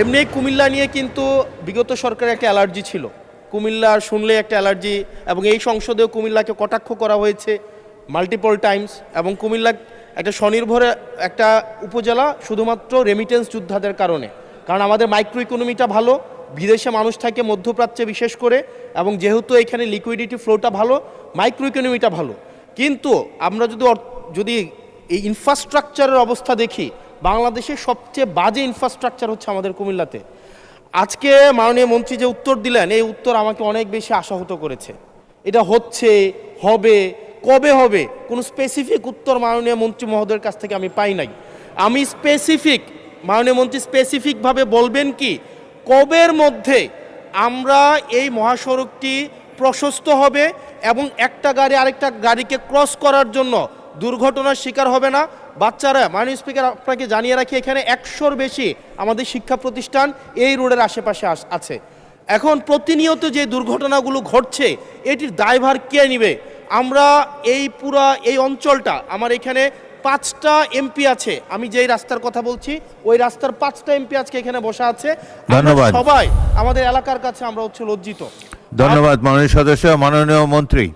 এমনি কুমিল্লা নিয়ে কিন্তু বিগত সরকারের একটা অ্যালার্জি ছিল। কুমিল্লা শুনলে একটা অ্যালার্জি, এবং এই সংসদেও কুমিল্লাকে কটাক্ষ করা হয়েছে মাল্টিপল টাইমস। এবং কুমিল্লা একটা স্বনির্ভর একটা উপজেলা শুধুমাত্র রেমিটেন্স যোদ্ধাদের কারণে, কারণ আমাদের মাইক্রো ইকোনমিটা ভালো, বিদেশে মানুষ থাকে মধ্যপ্রাচ্যে বিশেষ করে, এবং যেহেতু এখানে লিকুইডিটি ফ্লোটা ভালো, মাইক্রো ইকোনমিটা ভালো। কিন্তু আমরা যদি এই ইনফ্রাস্ট্রাকচারের অবস্থা দেখি, বাংলাদেশের সবচেয়ে বাজে ইনফ্রাস্ট্রাকচার হচ্ছে আমাদের কুমিল্লাতে। আজকে মাননীয় মন্ত্রী যে উত্তর দিলেন, এই উত্তর আমাকে অনেক বেশি আশাহত করেছে। এটা হচ্ছে, হবে, কবে হবে, কোনো স্পেসিফিক উত্তর মাননীয় মন্ত্রী মহোদয়ের কাছ থেকে আমি পাই নাই। আমি মাননীয় মন্ত্রী স্পেসিফিকভাবে বলবেন কি কবের মধ্যে আমরা এই মহাসড়কটি প্রশস্ত হবে এবং একটা গাড়ি আরেকটা গাড়িকে ক্রস করার জন্য দুর্ঘটনার শিকার হবে না। বাচ্চারা, মাননীয় স্পিকার আপনাকে জানিয়ে রাখি, এখানে 100-র বেশি আমাদের শিক্ষা প্রতিষ্ঠান এই রোডের আশেপাশে আছে। এখন প্রতিনিয়ত যে দুর্ঘটনাগুলো ঘটছে, এটির দায়ভার কে নেবে? আমরা এই অঞ্চলটা, আমার এখানে 5টা এমপি আছে, আমি যেই রাস্তার কথা বলছি ওই রাস্তার 5টা এমপি আজকে এখানে বসা আছে। ধন্যবাদ। সবাই আমাদের এলাকার কাছে আমরা হচ্ছে লজ্জিত। ধন্যবাদ মাননীয় সদস্য, মাননীয় মন্ত্রী।